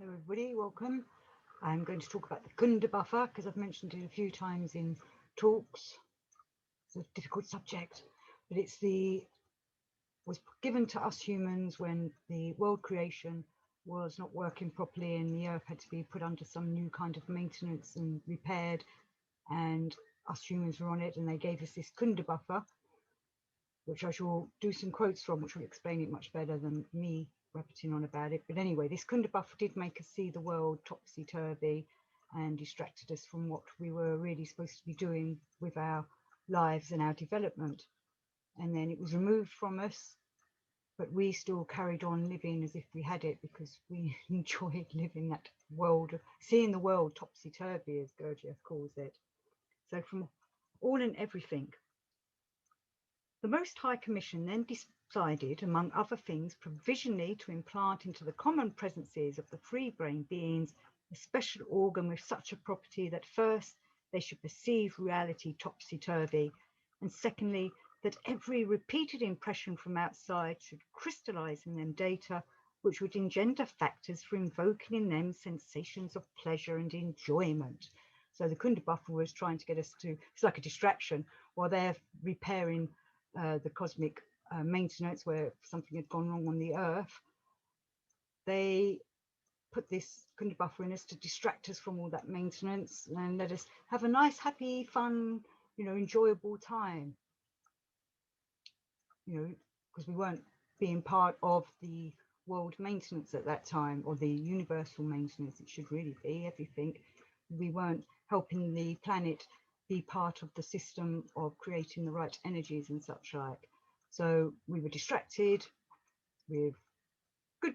Hello everybody, welcome. I'm going to talk about the Kundabuffer because I've mentioned it a few times in talks. It's a difficult subject, but was given to us humans when the world creation was not working properly and the earth had to be put under some new kind of maintenance and repaired, and us humans were on it, and they gave us this Kundabuffer, which I shall do some quotes from, which will explain it much better than me rabbiting on about it. But anyway, this Kundabuffer did make us see the world topsy-turvy and distracted us from what we were really supposed to be doing with our lives and our development. And then it was removed from us, but we still carried on living as if we had it because we enjoyed living that world, seeing the world topsy-turvy, as Gurdjieff calls it. So from all and everything, the Most High Commission then decided, among other things, provisionally to implant into the common presences of the free brain beings a special organ with such a property that first, they should perceive reality topsy-turvy, and secondly, that every repeated impression from outside should crystallize in them data which would engender factors for invoking in them sensations of pleasure and enjoyment. So the Kundabuffer was trying to get us to, it's like a distraction, while they're repairing the cosmic maintenance where something had gone wrong on the earth. They put this Kundabuffer in us to distract us from all that maintenance and let us have a nice, happy, fun, enjoyable time. Because we weren't being part of the world maintenance at that time, or the universal maintenance, it should really be everything. We weren't helping the planet be part of the system of creating the right energies and such like. So we were distracted with good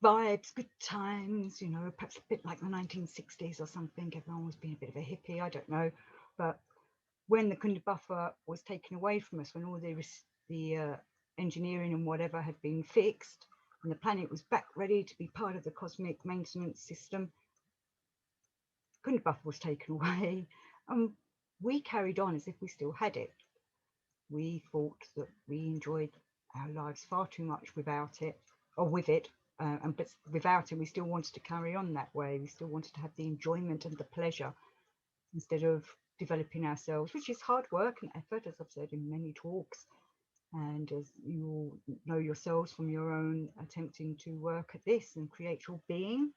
vibes, good times, perhaps a bit like the 1960s or something. Everyone was being a bit of a hippie, I don't know. But when the Kundabuffer was taken away from us, when all the engineering and whatever had been fixed, and the planet was back ready to be part of the cosmic maintenance system, Kundabuffer was taken away, and we carried on as if we still had it. We thought that we enjoyed our lives far too much without it, or with it, but without it, we still wanted to carry on that way. We still wanted to have the enjoyment and the pleasure instead of developing ourselves, which is hard work and effort, as I've said in many talks. And as you all know yourselves from your own attempting to work at this and create your being.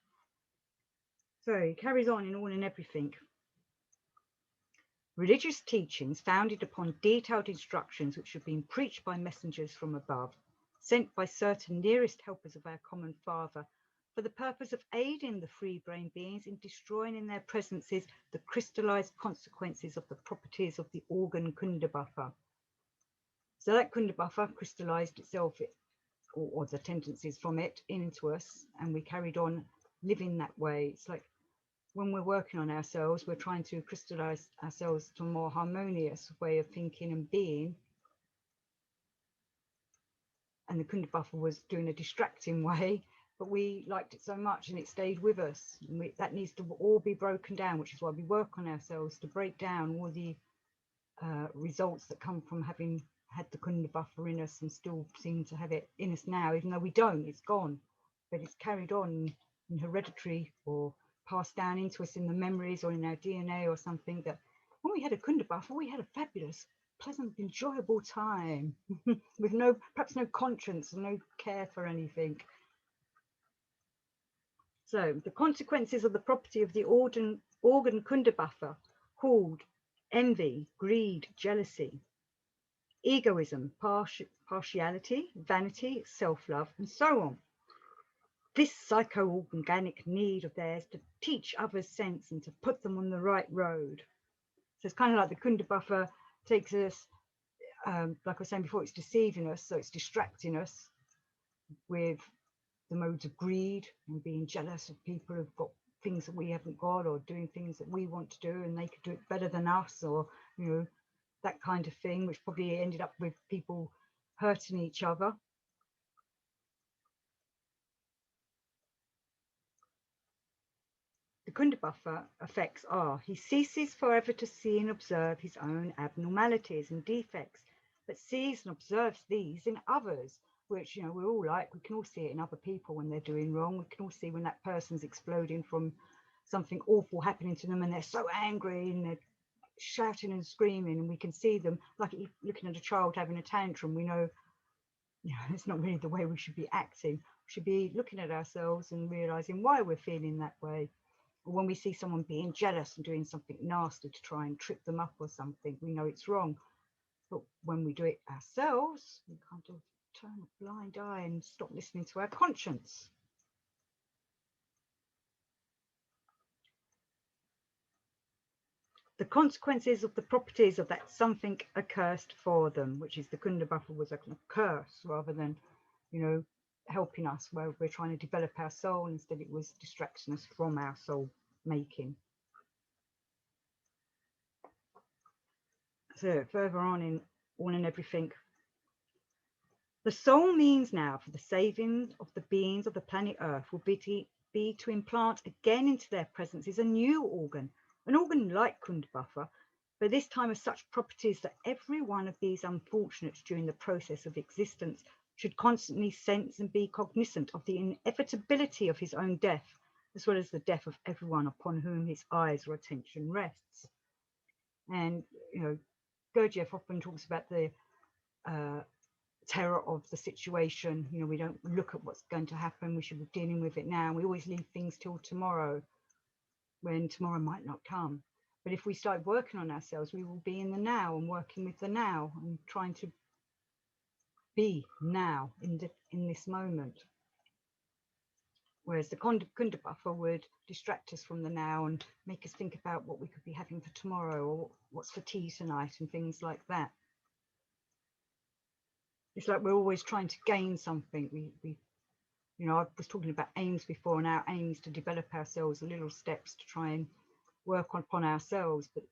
So it carries on in all and everything. Religious teachings founded upon detailed instructions which have been preached by messengers from above, sent by certain nearest helpers of our common Father, for the purpose of aiding the free brain beings in destroying in their presences the crystallized consequences of the properties of the organ Kundabuffer. So that Kundabuffer crystallized itself, or the tendencies from it, into us, and we carried on living that way. It's like when we're working on ourselves, we're trying to crystallize ourselves to a more harmonious way of thinking and being. And the Kundabuffer was doing a distracting way, but we liked it so much and it stayed with us. And that needs to all be broken down, which is why we work on ourselves to break down all the results that come from having had the Kundabuffer in us and still seem to have it in us now, even though we don't, it's gone, but it's carried on in hereditary or passed down into us in the memories or in our DNA or something, that when we had a Kundabuffer, we had a fabulous, pleasant, enjoyable time with perhaps no conscience and no care for anything. So the consequences of the property of the organ Kundabuffer, called envy, greed, jealousy, egoism, partiality, vanity, self-love, and so on. This psycho-organic need of theirs to teach others sense and to put them on the right road. So it's kind of like the Kundabuffer takes us, like I was saying before, it's deceiving us, so it's distracting us with the modes of greed and being jealous of people who've got things that we haven't got, or doing things that we want to do and they could do it better than us, or that kind of thing, which probably ended up with people hurting each other. The Kundabuffer effects are: he ceases forever to see and observe his own abnormalities and defects, but sees and observes these in others, which, you know, we're all like, we can all see it in other people when they're doing wrong. We can all see when that person's exploding from something awful happening to them and they're so angry and they're shouting and screaming, and we can see them like looking at a child having a tantrum. We know, you know, it's not really the way we should be acting. We should be looking at ourselves and realizing why we're feeling that way. Or when we see someone being jealous and doing something nasty to try and trip them up or something, we know it's wrong. But when we do it ourselves, we kind of turn a blind eye and stop listening to our conscience. The consequences of the properties of that something accursed for them, which is the Kundabuffer was a curse rather than, you know, helping us where we're trying to develop our soul. Instead, it was distracting us from our soul making. So further on in All and Everything, the soul means now for the saving of the beings of the planet Earth will be to implant again into their presences a new organ, an organ like Kundabuffer, but this time of such properties that every one of these unfortunates during the process of existence should constantly sense and be cognizant of the inevitability of his own death, as well as the death of everyone upon whom his eyes or attention rests. And, you know, Gurdjieff often talks about the terror of the situation. You know, we don't look at what's going to happen. We should be dealing with it now. We always leave things till tomorrow, when tomorrow might not come. But if we start working on ourselves, we will be in the now and working with the now and trying to be now in this moment. Whereas the Kundabuffer would distract us from the now and make us think about what we could be having for tomorrow or what's for tea tonight and things like that. It's like we're always trying to gain something. We you know, I was talking about aims before, and our aim is to develop ourselves, little steps to try and work upon ourselves. But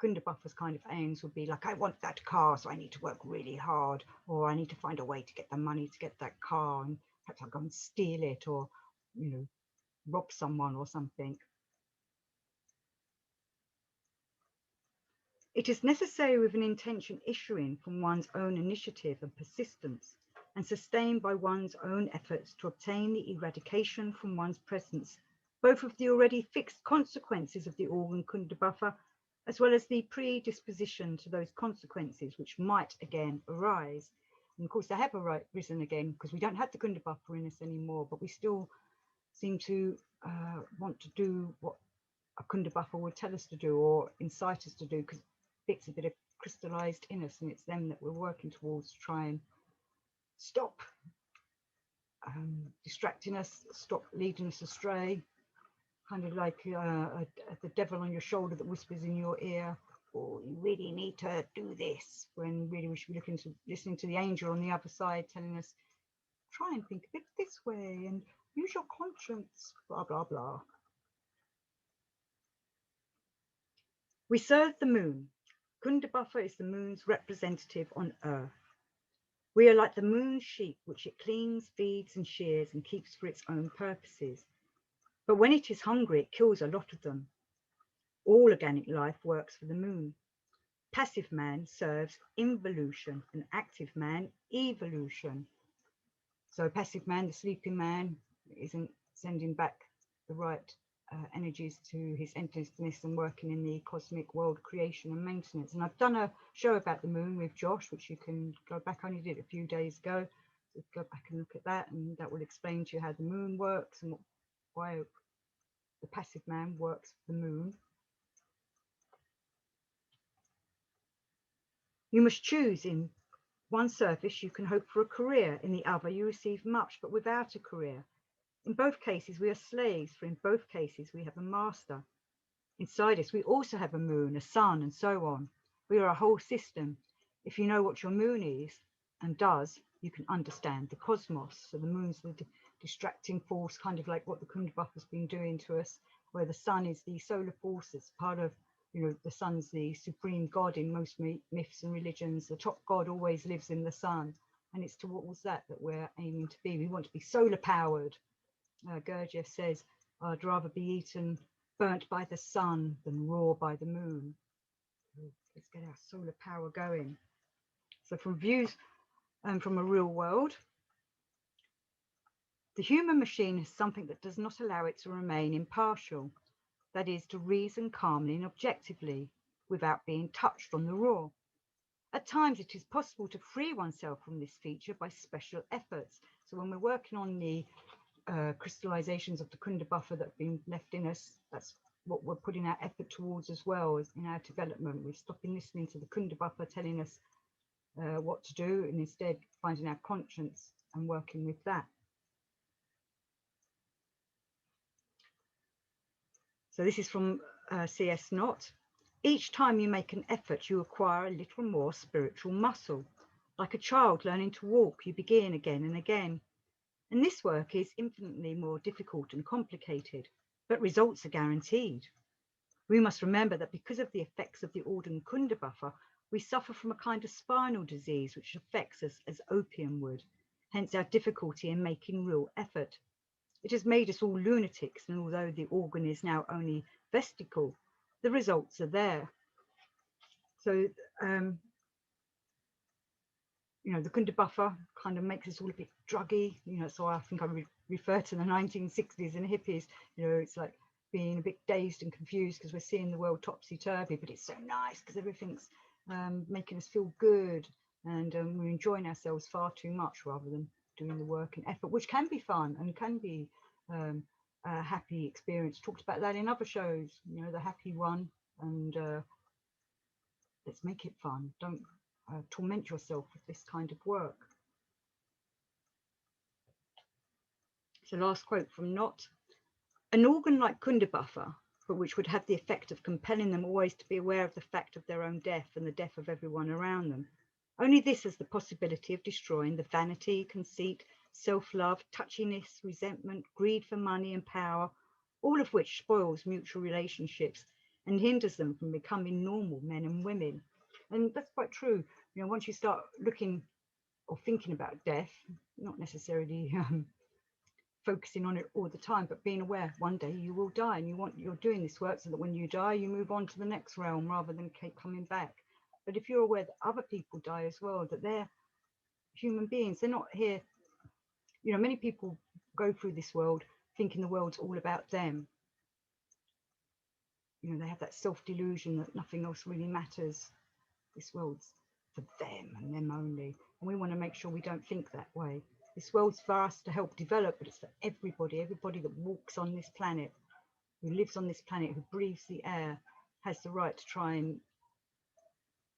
Kundabuffer's kind of aims would be like, I want that car, so I need to work really hard, or I need to find a way to get the money to get that car, and perhaps I'll go and steal it, or, you know, rob someone or something. It is necessary with an intention issuing from one's own initiative and persistence, and sustained by one's own efforts to obtain the eradication from one's presence, both of the already fixed consequences of the organ Kundabuffer, as well as the predisposition to those consequences which might again arise. And of course, they have arisen again, because we don't have the Kundabuffer in us anymore, but we still seem to want to do what a Kundabuffer would tell us to do or incite us to do, because bits a bit of crystallized in us, and it's them that we're working towards to try and stop distracting us, stop leading us astray, kind of like the devil on your shoulder that whispers in your ear, oh, you really need to do this, when really we should be listening to the angel on the other side telling us, try and think of it this way and use your conscience, blah blah blah. We serve the moon. Kundabuffer is the moon's representative on Earth. We are like the moon's sheep, which it cleans, feeds and shears and keeps for its own purposes. But when it is hungry, it kills a lot of them. All organic life works for the moon. Passive man serves involution and active man evolution. So passive man, the sleeping man, isn't sending back the right energies to his emptiness and working in the cosmic world creation and maintenance. And I've done a show about the moon with Josh, which you can go back. I only did it a few days ago. So go back and look at that, and that will explain to you how the moon works and why the passive man works for the moon. You must choose. In one service you can hope for a career, in the other you receive much but without a career. In both cases we are slaves, for in both cases we have a master. Inside us we also have a moon, a sun, and so on. We are a whole system. If you know what your moon is and does, you can understand the cosmos. So the moon's the distracting force, kind of like what the Kundabuffer's been doing to us, where the sun is the solar force that's part of, you know, the sun's the supreme god in most myths and religions. The top god always lives in the sun, and it's towards that we're aiming to be. We want to be solar powered. Gurdjieff says, I'd rather be eaten burnt by the sun than raw by the moon. Let's get our solar power going. So from views from a real world, The human machine has something that does not allow it to remain impartial, that is, to reason calmly and objectively, without being touched on the raw. At times, it is possible to free oneself from this feature by special efforts. So when we're working on the crystallizations of the Kundabuffer that have been left in us, that's what we're putting our effort towards as well as in our development. We're stopping listening to the Kundabuffer telling us what to do, and instead finding our conscience and working with that. So this is from C.S. Knott. Each time you make an effort, you acquire a little more spiritual muscle. Like a child learning to walk, you begin again and again. And this work is infinitely more difficult and complicated, but results are guaranteed. We must remember that because of the effects of the Orden Kundabuffer, we suffer from a kind of spinal disease which affects us as opium would, hence our difficulty in making real effort. It has made us all lunatics, and although the organ is now only vestigial, the results are there. So, the Kundabuffer kind of makes us all a bit druggy, so I think I refer to the 1960s and hippies, it's like being a bit dazed and confused because we're seeing the world topsy-turvy, but it's so nice because everything's making us feel good, and we're enjoying ourselves far too much rather than doing the work and effort, which can be fun and can be a happy experience. Talked about that in other shows, the happy one, and let's make it fun. Don't torment yourself with this kind of work. So last quote from Knott. An organ like Kundabuffer, but which would have the effect of compelling them always to be aware of the fact of their own death and the death of everyone around them. Only this has the possibility of destroying the vanity, conceit, self-love, touchiness, resentment, greed for money and power, all of which spoils mutual relationships and hinders them from becoming normal men and women. And that's quite true. Once you start looking or thinking about death, not necessarily focusing on it all the time, but being aware one day you will die, and you're doing this work so that when you die, you move on to the next realm rather than keep coming back. But if you're aware that other people die as well, that they're human beings, they're not here. Many people go through this world thinking the world's all about them. They have that self-delusion that nothing else really matters. This world's for them and them only. And we want to make sure we don't think that way. This world's for us to help develop, but it's for everybody that walks on this planet, who lives on this planet, who breathes the air, has the right to try and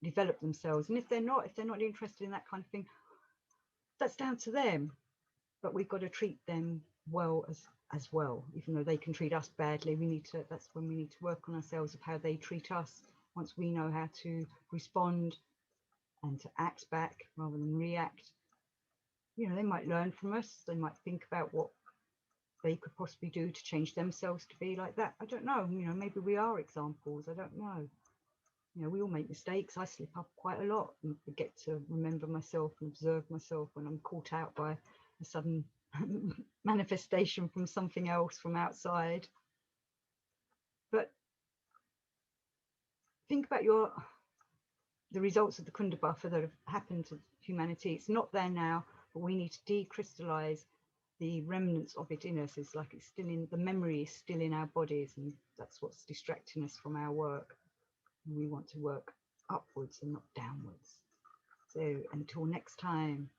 develop themselves. And if they're not interested in that kind of thing, that's down to them. But we've got to treat them well as well, even though they can treat us badly. That's when we need to work on ourselves of how they treat us. Once we know how to respond and to act back rather than react, they might learn from us. They might think about what they could possibly do to change themselves to be like that. I don't know. Maybe we are examples. I don't know. We all make mistakes. I slip up quite a lot and forget to remember myself and observe myself when I'm caught out by a sudden manifestation from something else from outside. But think about the results of the Kundabuffer that have happened to humanity. It's not there now, but we need to decrystallize the remnants of it in us. It's like it's still in the memory, is still in our bodies, and that's what's distracting us from our work. And we want to work upwards and not downwards. So until next time,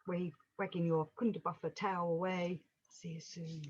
wagging your Kundabuffer towel away. See you soon.